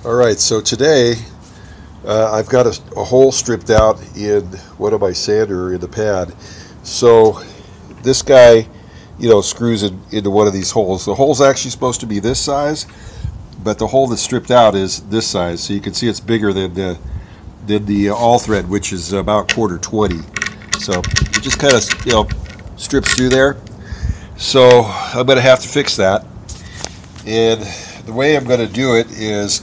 Alright, so today I've got a hole stripped out in one of my sander in the pad. So this guy, screws into one of these holes. The hole's actually supposed to be this size, but the hole that's stripped out is this size. So you can see it's bigger than the all thread, which is about 1/4 20. So it just kind of strips through there. So I'm going to have to fix that, and the way I'm going to do it is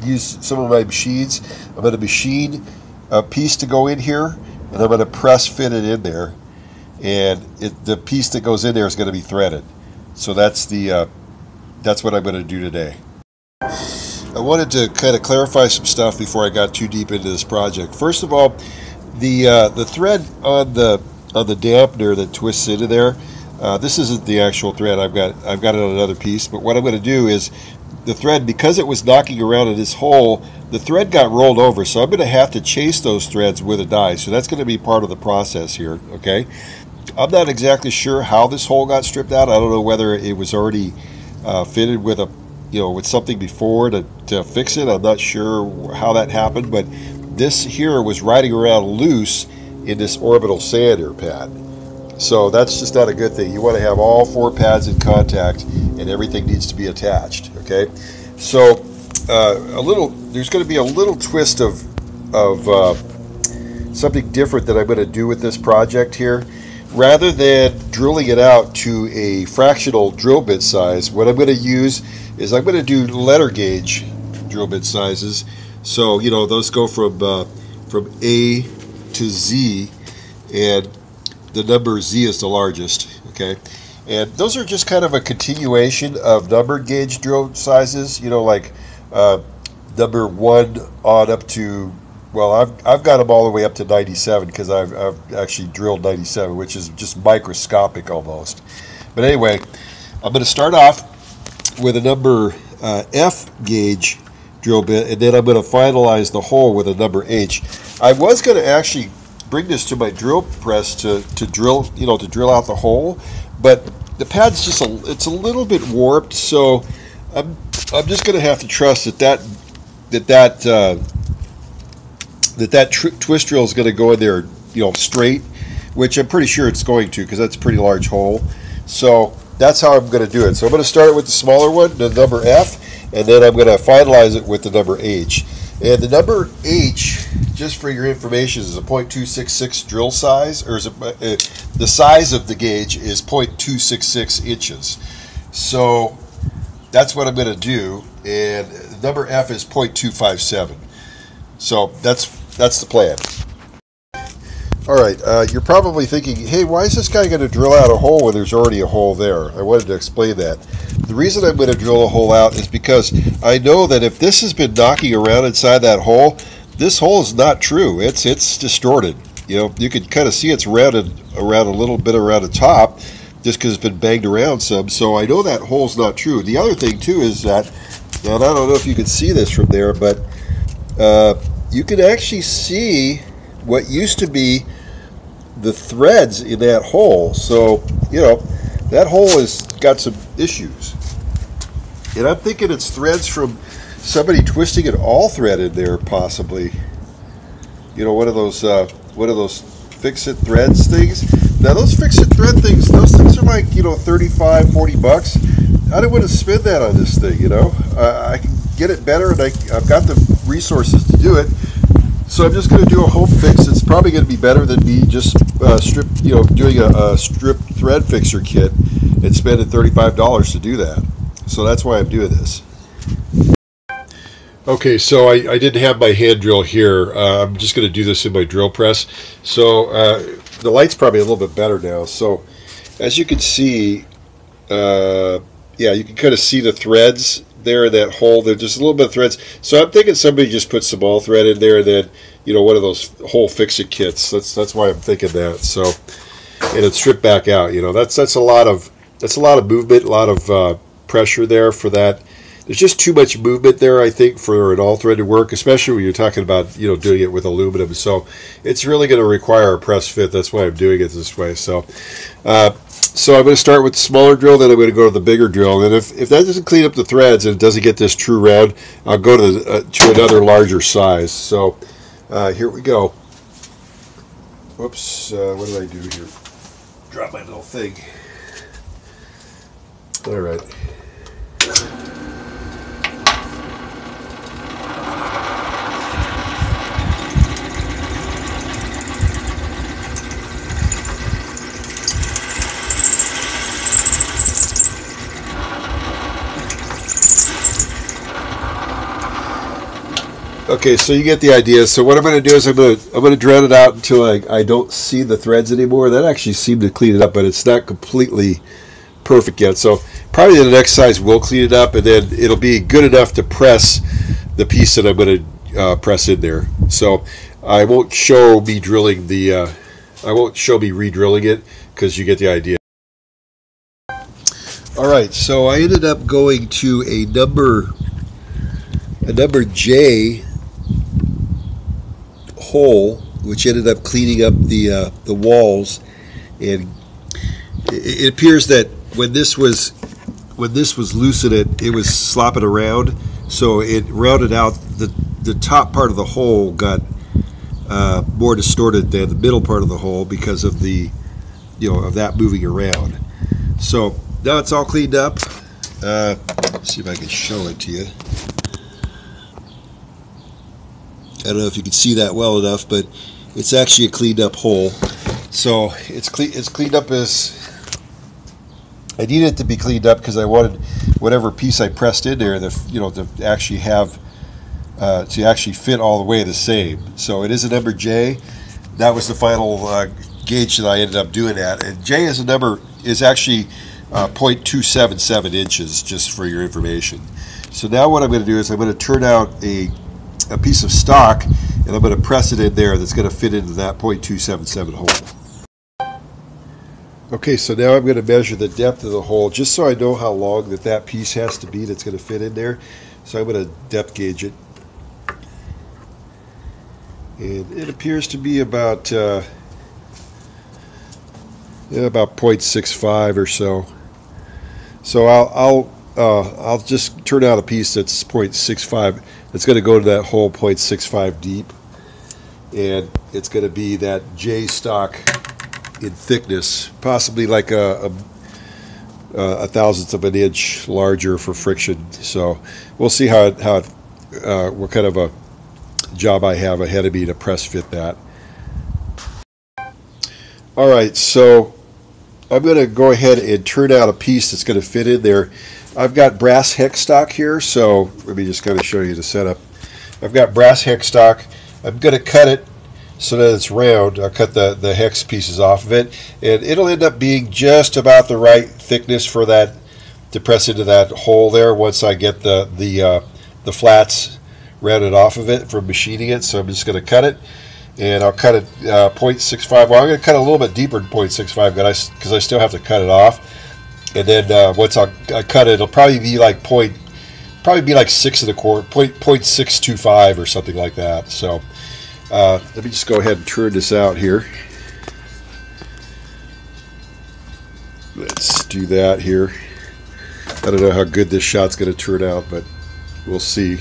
use some of my machines. I'm going to machine a piece to go in here, and I'm going to press fit it in there, and the piece that goes in there is going to be threaded. So that's what I'm going to do today. I wanted to kind of clarify some stuff before I got too deep into this project. First of all, the thread on the dampener that twists into there, this isn't the actual thread. I've got it on another piece, but what I'm going to do is the thread, because it was knocking around in this hole, the thread got rolled over, so I'm going to have to chase those threads with a die. So that's going to be part of the process here. Okay, I'm not exactly sure how this hole got stripped out. I don't know whether it was already fitted with with something before to fix it. I'm not sure how that happened, but this here was riding around loose in this orbital sander pad. So that's just not a good thing. You want to have all 4 pads in contact, and everything needs to be attached. Okay, so there's going to be a little twist of something different that I'm going to do with this project here. Rather than drilling it out to a fractional drill bit size, what I'm going to use is I'm going to do letter gauge drill bit sizes. So those go from A to Z, and the number Z is the largest. Okay, and those are just kind of a continuation of numbered gauge drill sizes. Like number 1 on up to, well, I've got them all the way up to 97, because I've actually drilled 97, which is just microscopic almost. But anyway, I'm going to start off with a number F gauge drill bit, and then I'm going to finalize the hole with a number H. I was going to actually bring this to my drill press to drill out the hole, but the pad's it's a little bit warped, so I'm just going to have to trust that twist drill is going to go in there straight, which I'm pretty sure it's going to, because that's a pretty large hole. So that's how I'm going to do it. So I'm going to start with the smaller one, the number F, and then I'm going to finalize it with the number H. And the number H, just for your information, is a .266 drill size, or the size of the gauge is .266 inches. So that's what I'm going to do, and the number F is .257. So that's the plan. Alright, you're probably thinking, hey, why is this guy going to drill out a hole when there's already a hole there? I wanted to explain that. The reason I'm going to drill a hole out is because I know that if this has been knocking around inside that hole, this hole is not true. It's distorted. You can kind of see it's rounded around a little bit around the top, just because it's been banged around some. So I know that hole's not true. The other thing too is that, and I don't know if you can see this from there, but you can actually see what used to be the threads in that hole. So that hole has got some issues, and I'm thinking it's threads from somebody twisting an all thread in there, possibly. One of those fix-it threads things. Now those fix-it thread things, those things are like $35-40 bucks. I don't want to spend that on this thing. I can get it better, and I've got the resources to do it. So I'm just going to do a home fix. It's probably going to be better than me just doing a strip thread fixer kit and spending $35 to do that. So that's why I'm doing this. Okay, so I didn't have my hand drill here. I'm just going to do this in my drill press. So the light's probably a little bit better now. So as you can see, yeah, you can kind of see the threads there in that hole. There's just a little bit of threads. So I'm thinking somebody just put some all thread in there, and then one of those hole fix-it kits. That's why I'm thinking that. So, and it's stripped back out. That's a lot of movement, a lot of pressure there for that. There's just too much movement there, I think, for an all thread to work, especially when you're talking about doing it with aluminum. So it's really going to require a press fit. That's why I'm doing it this way. So So I'm going to start with the smaller drill, then I'm going to go to the bigger drill. And if that doesn't clean up the threads and it doesn't get this true round, I'll go to another larger size. So here we go. Whoops, what did I do here? Drop my little thing. All right. Okay, so you get the idea. So what I'm going to do is I'm going to dread it out until I don't see the threads anymore. That actually seemed to clean it up, but it's not completely perfect yet. So probably the next size will clean it up, and then it'll be good enough to press the piece that I'm going to press in there. So I won't show me drilling the. I won't show me re-drilling it because you get the idea. All right, so I ended up going to a number J hole, which ended up cleaning up the walls, and it appears that when this was loosened, it was slopping around, so it rounded out the top part of the hole got more distorted than the middle part of the hole because of the of that moving around. So now it's all cleaned up. Let's see if I can show it to you. I don't know if you can see that well enough, but it's actually a cleaned up hole. So it's cleaned up as I needed it to be cleaned up because I wanted whatever piece I pressed in there to actually have to actually fit all the way the same. So it is a number J. That was the final gauge that I ended up doing at. And J is actually 0.277 inches, just for your information. So now what I'm going to do is I'm going to turn out a piece of stock, and I'm going to press it in there. That's going to fit into that 0.277 hole. Okay, so now I'm going to measure the depth of the hole just so I know how long that piece has to be that's going to fit in there. So I'm going to depth gauge it, and it appears to be about 0.65 or so. So I'll just turn out a piece that's 0.65. It's going to go to that hole 0.65 deep, and it's going to be that J stock in thickness, possibly like a thousandth of an inch larger for friction. So we'll see what kind of a job I have ahead of me to press fit that. All right, so I'm going to go ahead and turn out a piece that's going to fit in there. I've got brass hex stock here, so let me just kind of show you the setup. I've got brass hex stock. I'm going to cut it so that it's round. I'll cut the hex pieces off of it, and it'll end up being just about the right thickness for that to press into that hole there once I get the flats rounded off of it from machining it. So I'm just going to cut it, and I'll cut it 0.65. Well, I'm going to cut a little bit deeper than 0.65 because I still have to cut it off. And then once I cut it, it'll probably be like 6 1/4, 0.625 or something like that. So let me just go ahead and turn this out here. Let's do that here. I don't know how good this shot's going to turn out, but we'll see.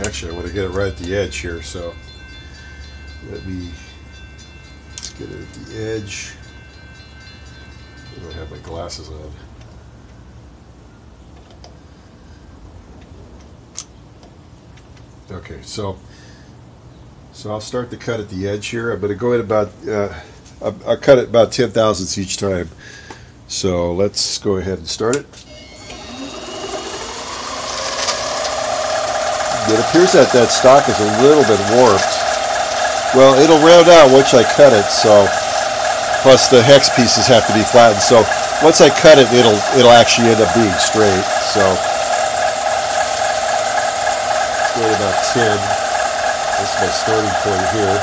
Actually, I want to get it right at the edge here, so let's get it at the edge. I don't have my glasses on. Okay, so I'll start the cut at the edge here. I'm going to go in about, I'll cut it about 10 thousandths each time. So let's go ahead and start it. It appears that stock is a little bit warped. Well, it'll round out once I cut it, so plus the hex pieces have to be flattened. So once I cut it, it'll actually end up being straight. So let's go to about 10. This is my starting point here.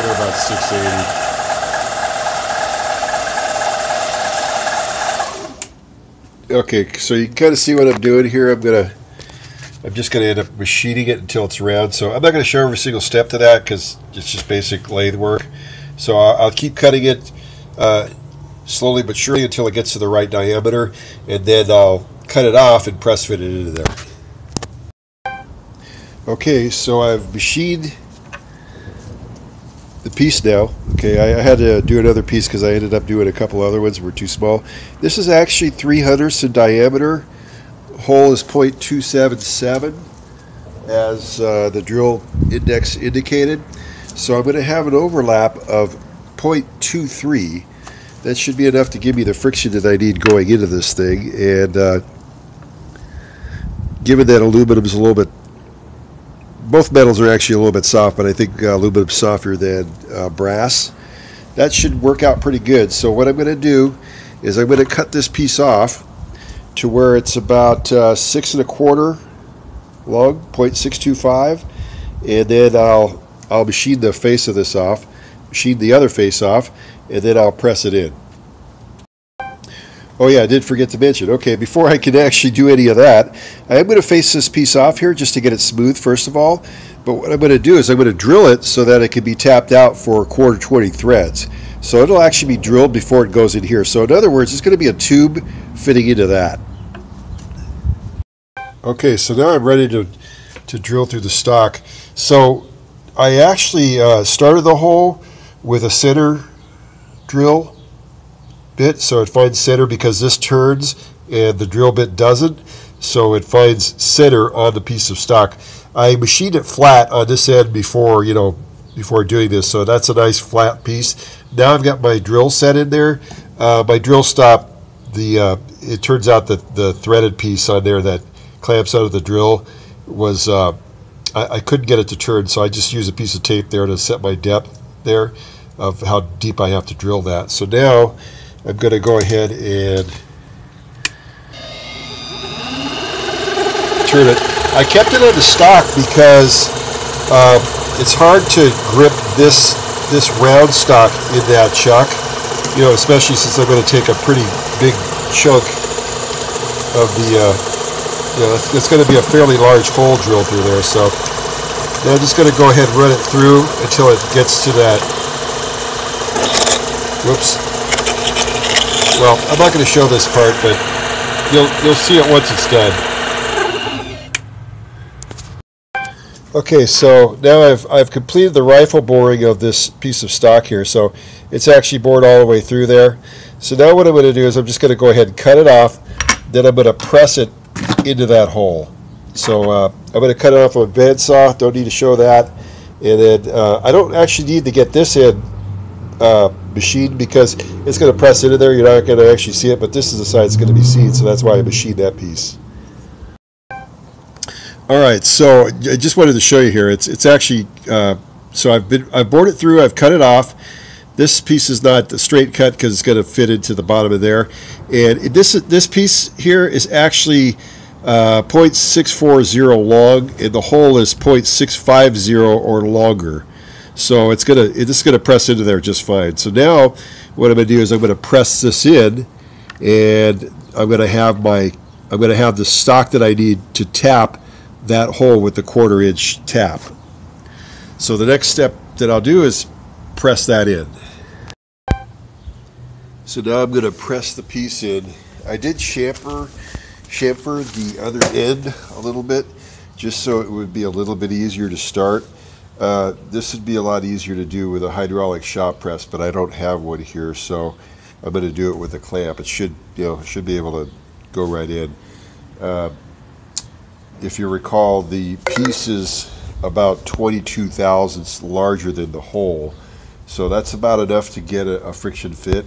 About 680. Okay, so you can kind of see what I'm doing here. I'm just gonna end up machining it until it's round. So I'm not gonna show every single step to that because it's just basic lathe work. So I'll keep cutting it slowly but surely until it gets to the right diameter, and then I'll cut it off and press fit it into there. Okay, so I've machined the piece now. Okay, I had to do another piece because I ended up doing a couple other ones that were too small. This is actually 3/100 in diameter. Hole is 0.277 as the drill index indicated. So I'm going to have an overlap of 0.23. That should be enough to give me the friction that I need going into this thing. And given that aluminum is a little bit, both metals are actually a little bit soft, but I think aluminum is softer than brass. That should work out pretty good. So what I'm going to do is I'm going to cut this piece off to where it's about 6 1/4 long, 0.625, and then I'll machine the face of this off, machine the other face off, and then I'll press it in. Oh yeah, I did forget to mention. Okay, before I can actually do any of that, I am going to face this piece off here just to get it smooth first of all. But what I'm going to do is I'm going to drill it so that it can be tapped out for 1/4 20 threads. So it'll actually be drilled before it goes in here. So in other words, it's going to be a tube fitting into that. Okay, so now I'm ready to drill through the stock. So I actually started the hole with a center drill bit, so it finds center because this turns and the drill bit doesn't, so it finds center on the piece of stock. I machined it flat on this end before doing this, so that's a nice flat piece. Now I've got my drill set in there. My drill stop, it turns out that the threaded piece on there that clamps out of the drill was I couldn't get it to turn, so I just used a piece of tape there to set my depth there of how deep I have to drill that. So now I'm going to go ahead and turn it. I kept it on the stock because it's hard to grip this round stock in that chuck, especially since I'm going to take a pretty big chunk of the it's going to be a fairly large hole drilled through there. So now I'm just going to go ahead and run it through until it gets to that. Whoops. Well, I'm not going to show this part, but you'll see it once it's done. Okay, so now I've completed the rifle boring of this piece of stock here, so it's actually bored all the way through there. So now what I'm going to do is I'm just going to go ahead and cut it off, then I'm going to press it into that hole. So I'm going to cut it off with a bandsaw, don't need to show that, and then I don't actually need to get this in machined because it's going to press into there. You're not going to actually see it, but this is the side it's going to be seen, so that's why I machined that piece. Alright, so I just wanted to show you here. It's actually so I've bored it through, I've cut it off. This piece is not a straight cut because it's going to fit into the bottom of there, and this piece here is actually 0.640 long, and the hole is 0.650 or longer. So it's gonna press into there just fine. So now what I'm going to do is I'm going to press this in, and I'm going to have my I'm going to have the stock that I need to tap that hole with the 1/4 inch tap. So the next step that I'll do is press that in. So now I'm going to press the piece in. I did chamfer the other end a little bit, just so it would be a little bit easier to start. This would be a lot easier to do with a hydraulic shop press, but I don't have one here, so I'm going to do it with a clamp. It should, should be able to go right in. If you recall, the piece is about 22 thousandths larger than the hole, so that's about enough to get a friction fit.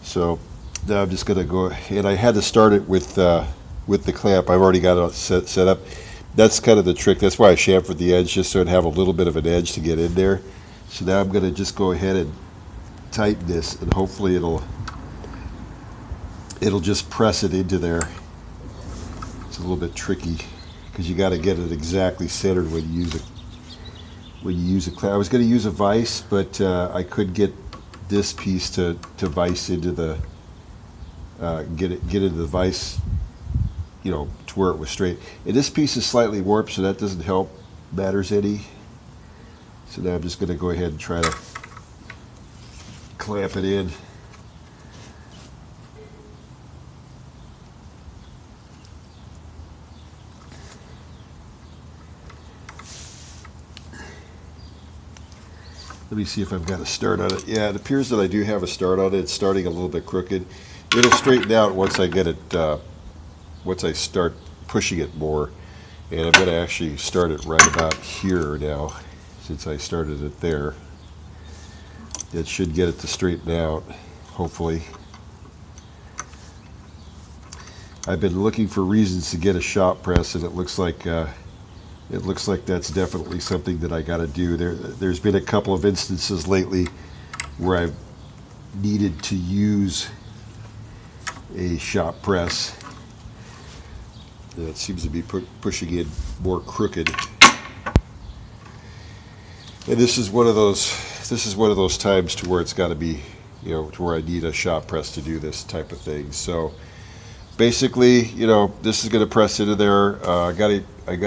So now I'm just going to go, and I had to start it with the clamp. I've already got it set up. That's kind of the trick. That's why I chamfered the edge, just so it'd have a little bit of an edge to get in there. So now I'm going to just go ahead and tighten this, and hopefully it'll just press it into there. It's a little bit tricky because you got to get it exactly centered when you use a clamp. I was going to use a vise, but I could get this piece to vise into the get into the vise, to where it was straight. And this piece is slightly warped, so that doesn't help matters any. So now I'm just going to go ahead and try to clamp it in. Let me see if I've got a start on it. Yeah, it appears that I do have a start on it. It's starting a little bit crooked. It'll straighten out once I get it, once I start pushing it more. And I'm going to actually start it right about here now, since I started it there. It should get it to straighten out, hopefully. I've been looking for reasons to get a shop press, and it looks like that's definitely something that I got to do. There's been a couple of instances lately where I've needed to use a shop press. It seems to be pushing in more crooked. And this is one of those times to where it's got to be, to where I need a shop press to do this type of thing. So basically, this is going to press into there. I got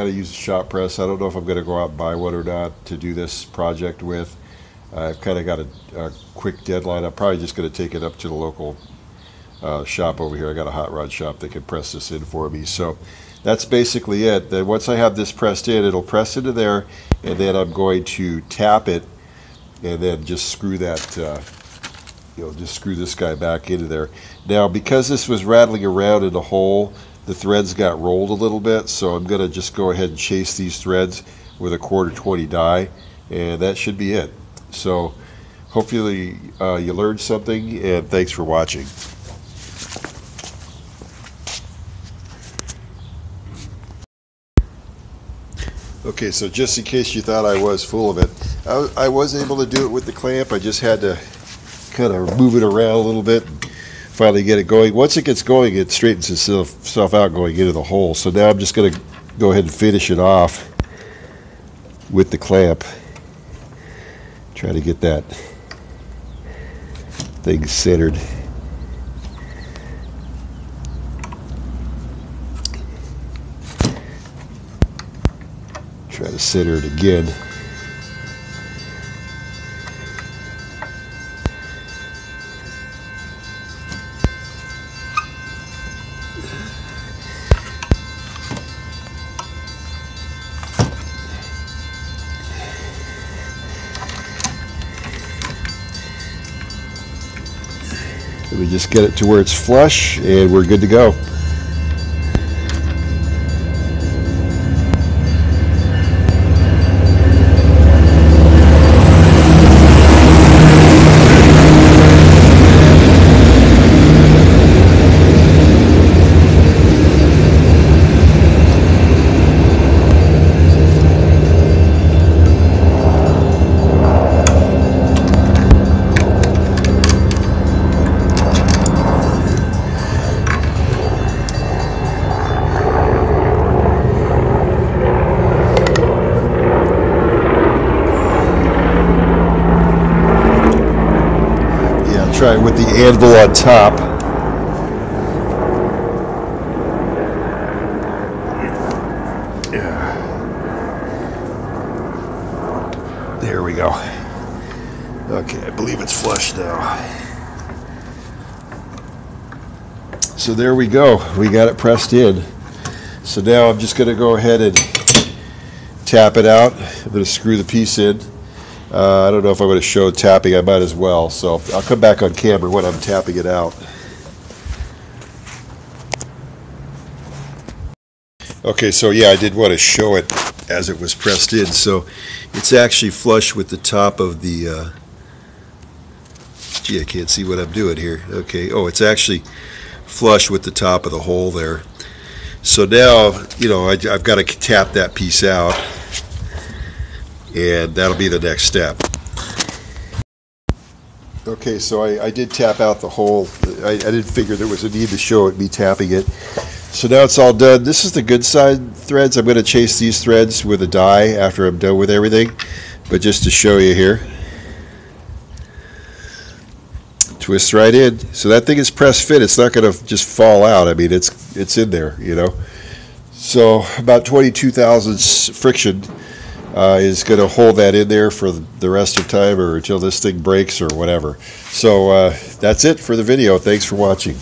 to use a shop press. I don't know if I'm going to go out and buy one or not to do this project with. I've kind of got a quick deadline. I'm probably just going to take it up to the local shop over here. I got a hot rod shop that can press this in for me. So that's basically it. Then once I have this pressed in, it'll press into there, and then I'm going to tap it, and then just screw that, just screw this guy back into there. Now, because this was rattling around in the hole, the threads got rolled a little bit, so I'm going to just go ahead and chase these threads with a 1/4-20 die, and that should be it. So hopefully you learned something, and thanks for watching. Okay, so just in case you thought I was full of it, I was able to do it with the clamp. I just had to kind of move it around a little bit and finally get it going. Once it gets going, it straightens itself out going into the hole. So now I'm just going to go ahead and finish it off with the clamp. Try to get that thing centered. Try to center it again. Let me just get it to where it's flush, and we're good to go. Try it with the anvil on top. There we go. Okay, I believe it's flush now. So there we go. We got it pressed in. So now I'm just going to go ahead and tap it out. I'm going to screw the piece in. I don't know if I'm going to show tapping. I might as well. So I'll come back on camera when I'm tapping it out. Okay, so yeah, I did want to show it as it was pressed in. So it's actually flush with the top of the, gee, I can't see what I'm doing here. Okay, oh, it's actually flush with the top of the hole there. So now, you know, I've got to tap that piece out, and that'll be the next step. Okay, so I did tap out the hole. I didn't figure there was a need to show it, me tapping it. So now it's all done. This is the good side threads. I'm going to chase these threads with a die after I'm done with everything. But just to show you here. Twist right in. So that thing is press fit. It's not going to just fall out. I mean, it's in there, you know. So about 22 thousandths friction is going to hold that in there for the rest of time or until this thing breaks or whatever. So that's it for the video. Thanks for watching.